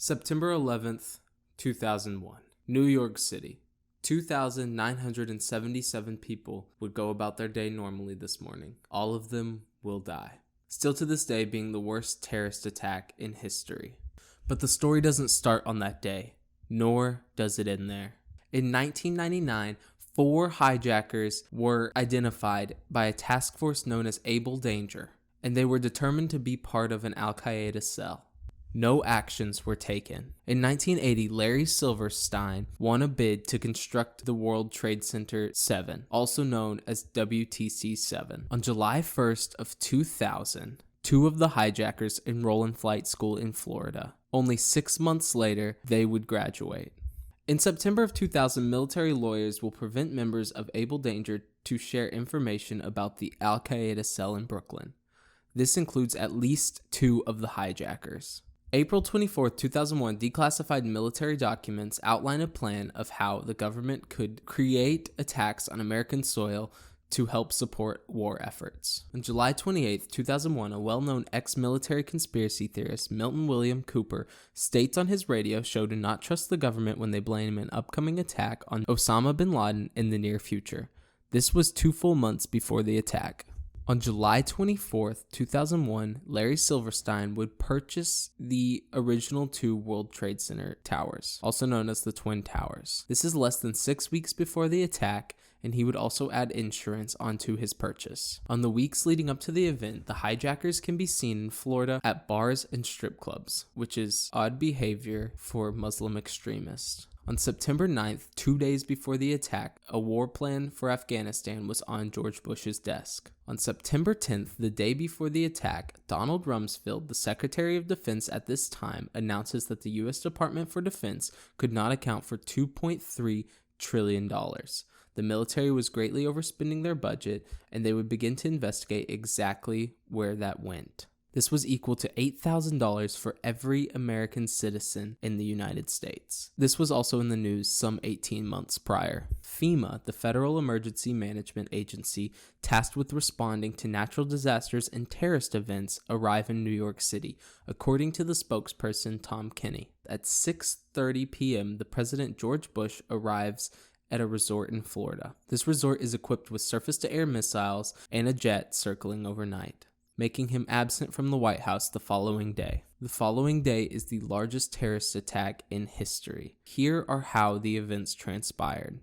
September 11th, 2001, New York City. 2,977 people would go about their day normally this morning. All of them will die. Still to this day being the worst terrorist attack in history. But the story doesn't start on that day, nor does it end there. In 1999, 4 hijackers were identified by a task force known as Able Danger, and they were determined to be part of an Al-Qaeda cell. No actions were taken. In 1980, Larry Silverstein won a bid to construct the World Trade Center 7, also known as WTC-7. On July 1st of 2000, 2 of the hijackers enroll in flight school in Florida. Only 6 months later, they would graduate. In September of 2000, military lawyers will prevent members of Able Danger to share information about the Al-Qaeda cell in Brooklyn. This includes at least 2 of the hijackers. April 24, 2001, declassified military documents outline a plan of how the government could create attacks on American soil to help support war efforts. On July 28, 2001, a well-known ex-military conspiracy theorist, Milton William Cooper, states on his radio show to not trust the government when they blame an upcoming attack on Osama bin Laden in the near future. This was 2 full months before the attack. On July 24, 2001, Larry Silverstein would purchase the original 2 World Trade Center towers, also known as the Twin Towers. This is less than 6 weeks before the attack, and he would also add insurance onto his purchase. On the weeks leading up to the event, the hijackers can be seen in Florida at bars and strip clubs, which is odd behavior for Muslim extremists. On September 9th, 2 days before the attack, a war plan for Afghanistan was on George Bush's desk. On September 10th, the day before the attack, Donald Rumsfeld, the Secretary of Defense at this time, announces that the U.S. Department for Defense could not account for $2.3 trillion. The military was greatly overspending their budget, and they would begin to investigate exactly where that went. This was equal to $8,000 for every American citizen in the United States. This was also in the news some 18 months prior. FEMA, the Federal Emergency Management Agency, tasked with responding to natural disasters and terrorist events, arrive in New York City, according to the spokesperson Tom Kenny. At 6:30 p.m., the President George Bush arrives at a resort in Florida. This resort is equipped with surface-to-air missiles and a jet circling overnight, making him absent from the White House the following day. The following day is the largest terrorist attack in history. Here are how the events transpired.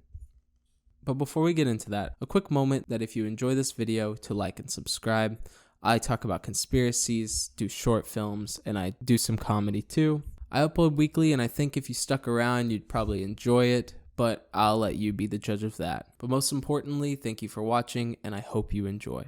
But before we get into that, a quick moment that if you enjoy this video to like and subscribe. I talk about conspiracies, do short films, and I do some comedy too. I upload weekly, and I think if you stuck around, you'd probably enjoy it, but I'll let you be the judge of that. But most importantly, thank you for watching, and I hope you enjoy.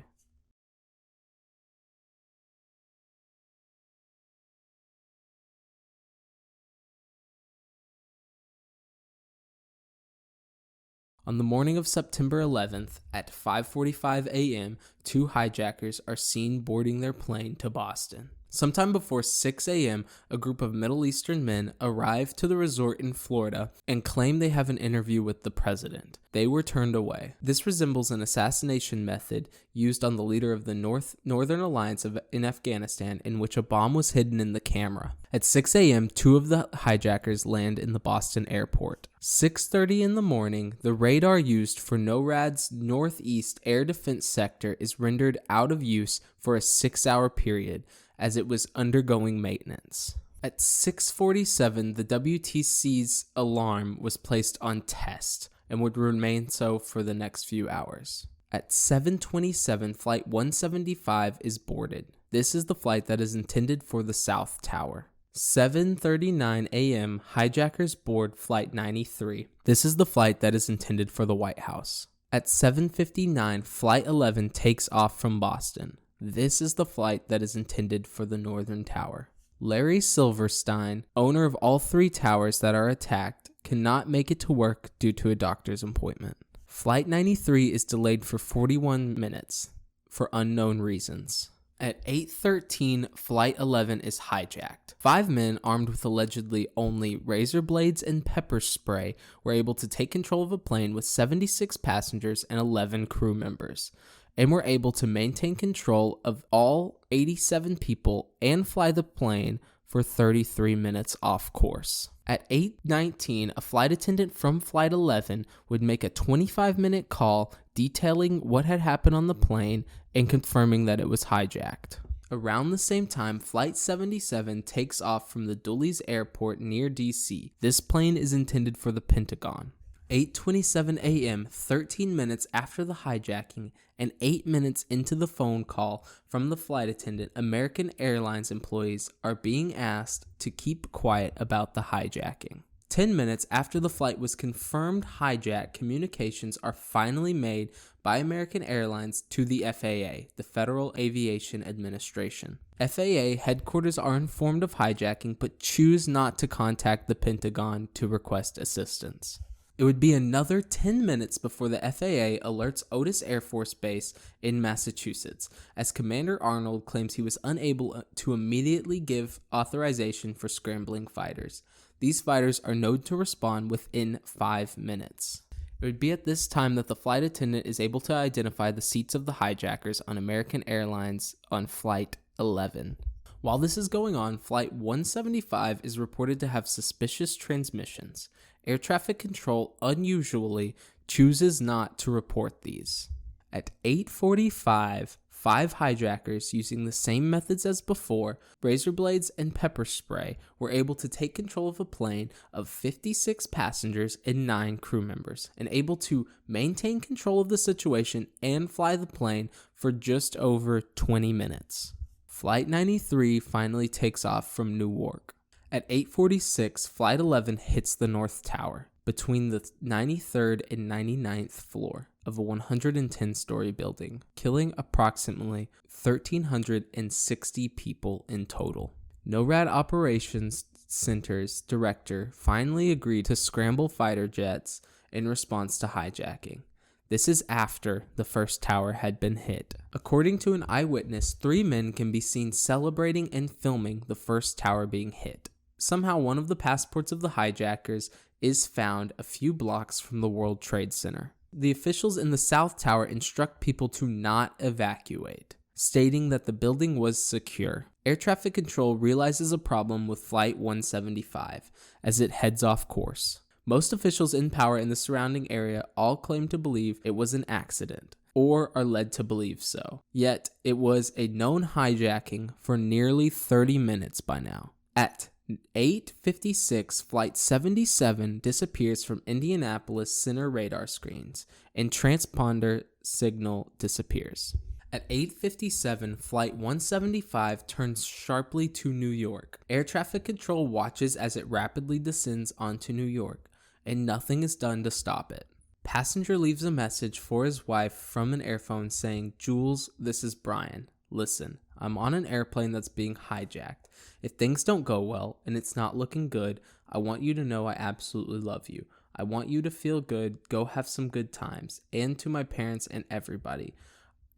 On the morning of September 11th, at 5:45 a.m., 2 hijackers are seen boarding their plane to Boston. Sometime before 6 a.m., a group of Middle Eastern men arrive to the resort in Florida and claim they have an interview with the president. They were turned away. This resembles an assassination method used on the leader of the Northern Alliance in Afghanistan, in which a bomb was hidden in the camera. At 6 a.m., 2 of the hijackers land in the Boston airport. 6:30 in the morning, the radar used for NORAD's Northeast Air Defense Sector is rendered out of use for a 6-hour period, as it was undergoing maintenance. At 6:47, the WTC's alarm was placed on test and would remain so for the next few hours. At 7:27, Flight 175 is boarded. This is the flight that is intended for the South Tower. 7:39 a.m., hijackers board Flight 93. This is the flight that is intended for the White House. At 7:59, Flight 11 takes off from Boston. This is the flight that is intended for the Northern Tower. Larry Silverstein, owner of all 3 towers that are attacked, cannot make it to work due to a doctor's appointment. Flight 93 is delayed for 41 minutes for unknown reasons. At 8:13, Flight 11 is hijacked. 5 men armed with allegedly only razor blades and pepper spray were able to take control of a plane with 76 passengers and 11 crew members, and were able to maintain control of all 87 people and fly the plane for 33 minutes off course. At 8:19, a flight attendant from Flight 11 would make a 25-minute call detailing what had happened on the plane and confirming that it was hijacked. Around the same time, Flight 77 takes off from the Dulles Airport near DC. This plane is intended for the Pentagon. 8:27 a.m., 13 minutes after the hijacking and 8 minutes into the phone call from the flight attendant, American Airlines employees are being asked to keep quiet about the hijacking. 10 minutes after the flight was confirmed hijacked, communications are finally made by American Airlines to the FAA, the Federal Aviation Administration. FAA headquarters are informed of hijacking but choose not to contact the Pentagon to request assistance. It would be another 10 minutes before the FAA alerts Otis Air Force Base in Massachusetts, as Commander Arnold claims he was unable to immediately give authorization for scrambling fighters. These fighters are known to respond within 5 minutes. It would be at this time that the flight attendant is able to identify the seats of the hijackers on American Airlines on Flight 11. While this is going on, Flight 175 is reported to have suspicious transmissions. Air traffic control unusually chooses not to report these. At 8:45, 5 hijackers, using the same methods as before, razor blades and pepper spray, were able to take control of a plane of 56 passengers and 9 crew members, and able to maintain control of the situation and fly the plane for just over 20 minutes. Flight 93 finally takes off from Newark. At 8:46, Flight 11 hits the North Tower, between the 93rd and 99th floor of a 110-story building, killing approximately 1,360 people in total. NORAD Operations Center's director finally agreed to scramble fighter jets in response to hijacking. This is after the first tower had been hit. According to an eyewitness, 3 men can be seen celebrating and filming the first tower being hit. Somehow, one of the passports of the hijackers is found a few blocks from the World Trade Center. The officials in the South Tower instruct people to not evacuate, stating that the building was secure. Air traffic control realizes a problem with Flight 175 as it heads off course. Most officials in power in the surrounding area all claim to believe it was an accident, or are led to believe so. Yet, it was a known hijacking for nearly 30 minutes by now. At 8:56, Flight 77 disappears from Indianapolis Center radar screens, and transponder signal disappears. At 8:57, Flight 175 turns sharply to New York. Air traffic control watches as it rapidly descends onto New York, and nothing is done to stop it. Passenger leaves a message for his wife from an airphone saying, "Jules, this is Brian. Listen, I'm on an airplane that's being hijacked. If things don't go well and it's not looking good, I want you to know I absolutely love you. I want you to feel good, go have some good times, and to my parents and everybody.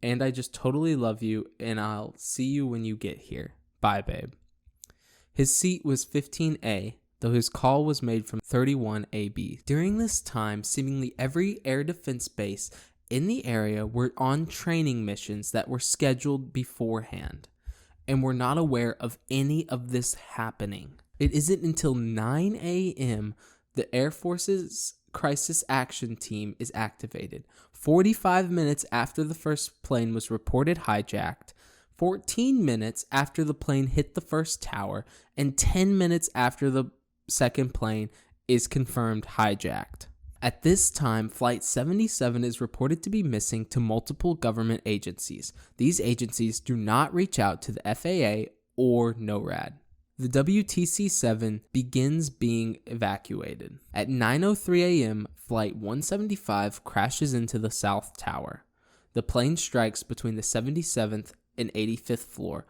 And I just totally love you, and I'll see you when you get here. Bye, babe." His seat was 15A, though his call was made from 31AB. During this time, seemingly every air defense base in the area were on training missions that were scheduled beforehand, and were not aware of any of this happening. It isn't until 9 a.m. the Air Force's Crisis Action Team is activated, 45 minutes after the first plane was reported hijacked, 14 minutes after the plane hit the first tower, and 10 minutes after the second plane is confirmed hijacked. At this time, Flight 77 is reported to be missing to multiple government agencies. These agencies do not reach out to the FAA or NORAD. The WTC-7 begins being evacuated. At 9:03 a.m., Flight 175 crashes into the South Tower. The plane strikes between the 77th and 85th floor.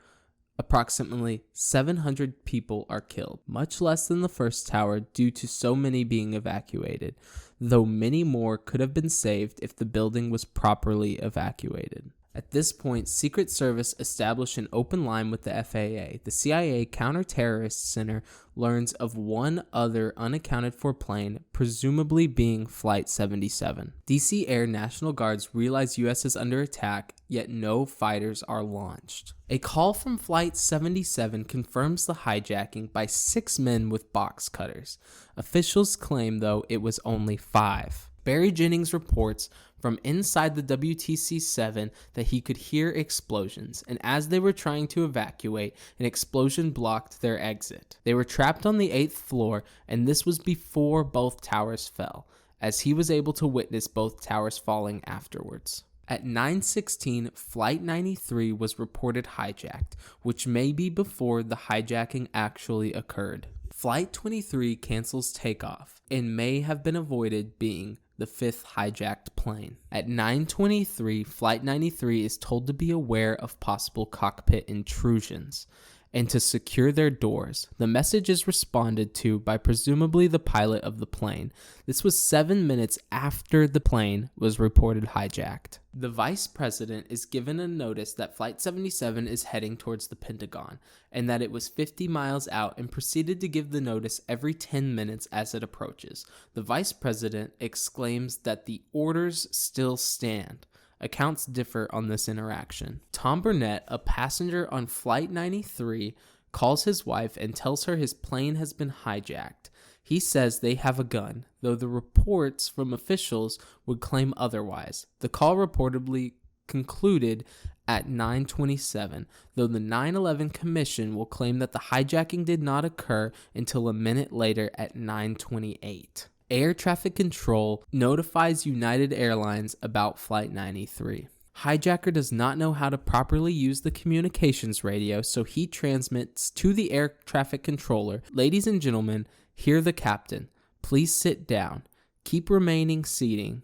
Approximately 700 people are killed, much less than the first tower due to so many being evacuated, though many more could have been saved if the building was properly evacuated. At this point, Secret Service established an open line with the FAA. The CIA Counter-Terrorist Center learns of one other unaccounted for plane, presumably being Flight 77. DC Air National Guards realize U.S. is under attack, yet no fighters are launched. A call from Flight 77 confirms the hijacking by 6 men with box cutters. Officials claim, though, it was only 5. Barry Jennings reports from inside the WTC-7 that he could hear explosions, and as they were trying to evacuate, an explosion blocked their exit. They were trapped on the 8th floor, and this was before both towers fell, as he was able to witness both towers falling afterwards. At 9:16, Flight 93 was reported hijacked, which may be before the hijacking actually occurred. Flight 23 cancels takeoff and may have been avoided being the 5th hijacked plane. At 9:23, Flight 93 is told to be aware of possible cockpit intrusions and to secure their doors. The message is responded to by presumably the pilot of the plane. This was 7 minutes after the plane was reported hijacked. The vice president is given a notice that Flight 77 is heading towards the Pentagon and that it was 50 miles out, and proceeded to give the notice every 10 minutes as it approaches. The vice president exclaims that the orders still stand. Accounts differ on this interaction. Tom Burnett, a passenger on Flight 93, calls his wife and tells her his plane has been hijacked. He says they have a gun, though the reports from officials would claim otherwise. The call reportedly concluded at 9:27, though the 9/11 Commission will claim that the hijacking did not occur until a minute later at 9:28. Air traffic control notifies United Airlines about Flight 93. Hijacker does not know how to properly use the communications radio, so he transmits to the air traffic controller, "Ladies and gentlemen, hear the captain. Please sit down. Keep remaining seating.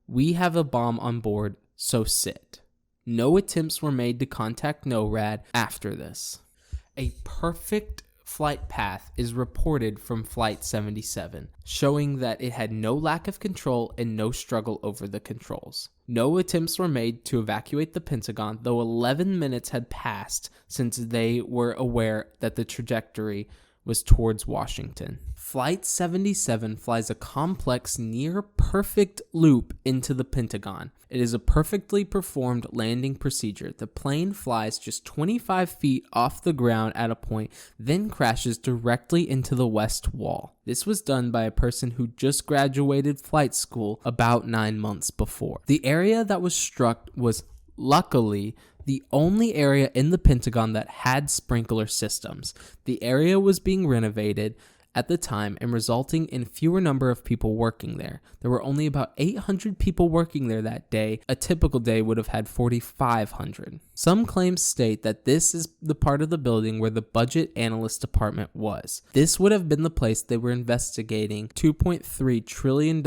We have a bomb on board, so sit." No attempts were made to contact NORAD after this. A perfect flight path is reported from Flight 77, showing that it had no lack of control and no struggle over the controls. No attempts were made to evacuate the Pentagon, though 11 minutes had passed since they were aware that the trajectory was towards Washington. Flight 77 flies a complex, near-perfect loop into the Pentagon. It is a perfectly performed landing procedure. The plane flies just 25 feet off the ground at a point, then crashes directly into the west wall. This was done by a person who just graduated flight school about 9 months before. The area that was struck was, luckily, the only area in the Pentagon that had sprinkler systems. The area was being renovated at the time and resulting in fewer number of people working there. There were only about 800 people working there that day. A typical day would have had 4,500. Some claims state that this is the part of the building where the budget analyst department was. This would have been the place they were investigating. $2.3 trillion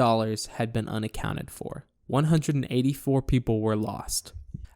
had been unaccounted for. 184 people were lost.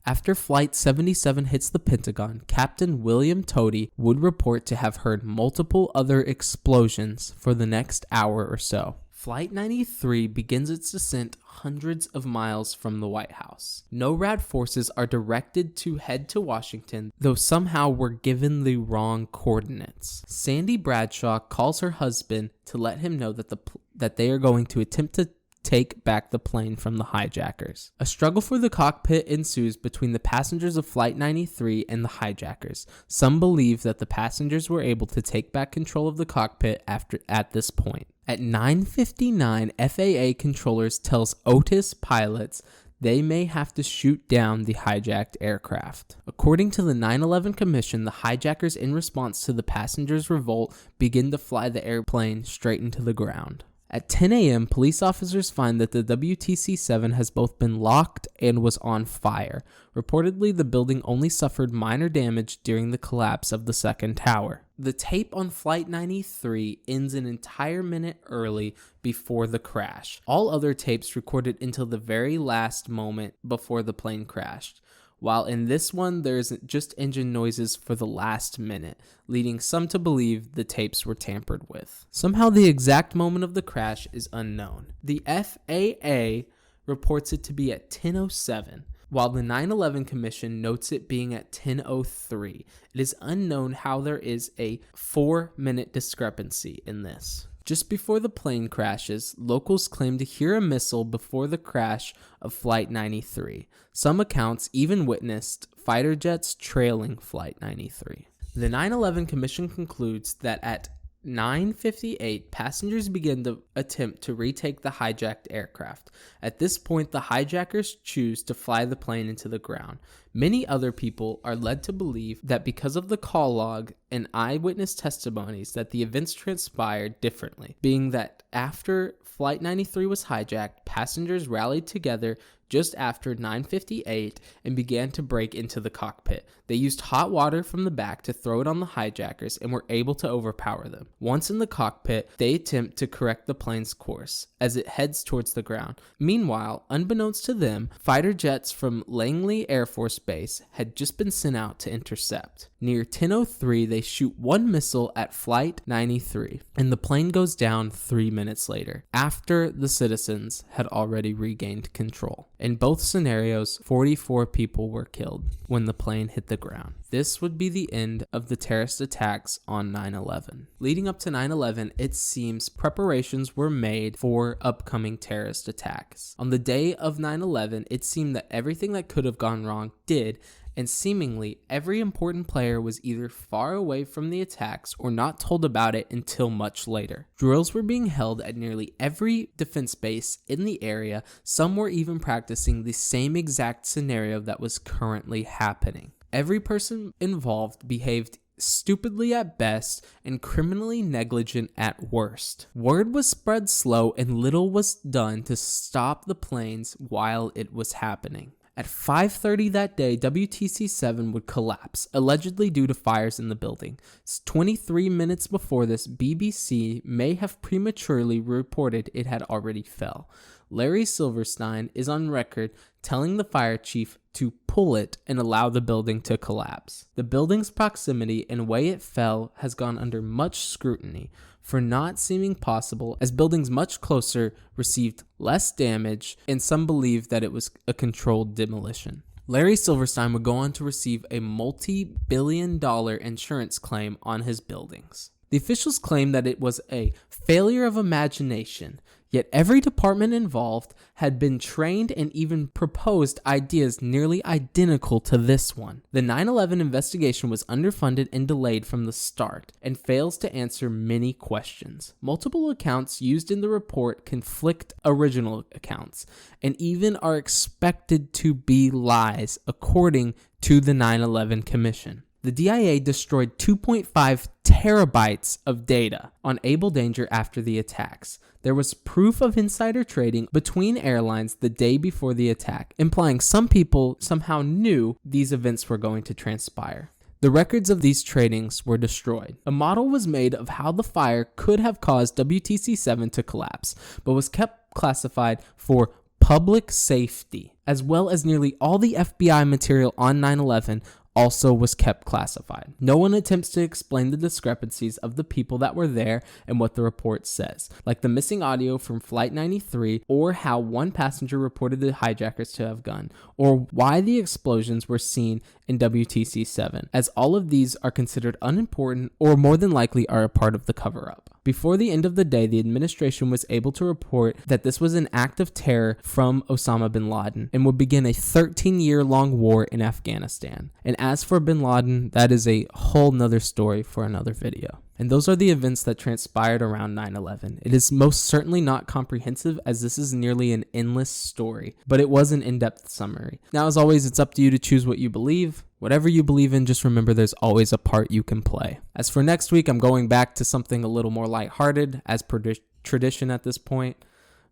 After Flight 77 hits the Pentagon, Captain William Tody would report to have heard multiple other explosions for the next hour or so. Flight 93 begins its descent hundreds of miles from the White House. NORAD forces are directed to head to Washington, though somehow were given the wrong coordinates. Sandy Bradshaw calls her husband to let him know that they are going to attempt to take back the plane from the hijackers. A struggle for the cockpit ensues between the passengers of Flight 93 and the hijackers. Some believe that the passengers were able to take back control of the cockpit at this point. At 9:59, FAA controllers tells Otis pilots they may have to shoot down the hijacked aircraft. According to the 9/11 Commission, the hijackers, in response to the passengers' revolt, begin to fly the airplane straight into the ground. At 10 a.m., police officers find that the WTC-7 has both been locked and was on fire. Reportedly, the building only suffered minor damage during the collapse of the second tower. The tape on Flight 93 ends an entire minute early before the crash. All other tapes recorded until the very last moment before the plane crashed, while in this one there's just engine noises for the last minute, leading some to believe the tapes were tampered with. Somehow the exact moment of the crash is unknown. The FAA reports it to be at 10:07, While the 9/11 Commission notes it being at 10:03, it is unknown how there is a 4-minute discrepancy in this. Just before the plane crashes, locals claim to hear a missile before the crash of Flight 93. Some accounts even witnessed fighter jets trailing Flight 93. The 9/11 Commission concludes that at 9:58, passengers begin to attempt to retake the hijacked aircraft. At this point, the hijackers choose to fly the plane into the ground. Many other people are led to believe that because of the call log and eyewitness testimonies that the events transpired differently, being that after Flight 93 was hijacked, passengers rallied together just after 9:58 and began to break into the cockpit. They used hot water from the back to throw it on the hijackers and were able to overpower them. Once in the cockpit, they attempt to correct the plane's course as it heads towards the ground. Meanwhile, unbeknownst to them, fighter jets from Langley Air Force Base had just been sent out to intercept. Near 10:03, they shoot one missile at Flight 93, and the plane goes down 3 minutes later, after the citizens had already regained control. In both scenarios, 44 people were killed when the plane hit the ground. This would be the end of the terrorist attacks on 9/11. Leading up to 9/11, it seems preparations were made for upcoming terrorist attacks. On the day of 9/11, it seemed that everything that could have gone wrong did, and seemingly every important player was either far away from the attacks or not told about it until much later. Drills were being held at nearly every defense base in the area. Some were even practicing the same exact scenario that was currently happening. Every person involved behaved stupidly at best and criminally negligent at worst. Word was spread slow and little was done to stop the planes while it was happening. At 5:30 that day, WTC-7 would collapse, allegedly due to fires in the building. 23 minutes before this, BBC may have prematurely reported it had already fell. Larry Silverstein is on record telling the fire chief to pull it and allow the building to collapse. The building's proximity and way it fell has gone under much scrutiny for not seeming possible, as buildings much closer received less damage, and some believe that it was a controlled demolition. Larry Silverstein would go on to receive a multi-billion-dollar insurance claim on his buildings. The officials claimed that it was a failure of imagination, yet every department involved had been trained and even proposed ideas nearly identical to this one. The 9/11 investigation was underfunded and delayed from the start and fails to answer many questions. Multiple accounts used in the report conflict original accounts and even are expected to be lies, according to the 9/11 Commission. The DIA destroyed 2.5 terabytes of data on Able Danger after the attacks. There was proof of insider trading between airlines the day before the attack, implying some people somehow knew these events were going to transpire. The records of these tradings were destroyed. A model was made of how the fire could have caused WTC-7 to collapse, but was kept classified for public safety, as well as nearly all the FBI material on 9/11 also was kept classified. No one attempts to explain the discrepancies of the people that were there and what the report says, like the missing audio from Flight 93, or how one passenger reported the hijackers to have gone, or why the explosions were seen in WTC-7, as all of these are considered unimportant or more than likely are a part of the cover-up. Before the end of the day, the administration was able to report that this was an act of terror from Osama bin Laden and would begin a 13-year-long war in Afghanistan. And as for bin Laden, that is a whole nother story for another video. And those are the events that transpired around 9/11. It is most certainly not comprehensive, as this is nearly an endless story, but it was an in-depth summary. Now, as always, it's up to you to choose what you believe. Whatever you believe in, just remember there's always a part you can play. As for next week, I'm going back to something a little more lighthearted, as per tradition at this point.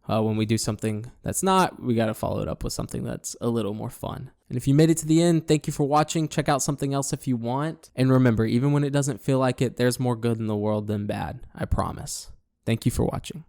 When we do something that's not, we got to follow it up with something that's a little more fun. And if you made it to the end, thank you for watching. Check out something else if you want. And remember, even when it doesn't feel like it, there's more good in the world than bad. I promise. Thank you for watching.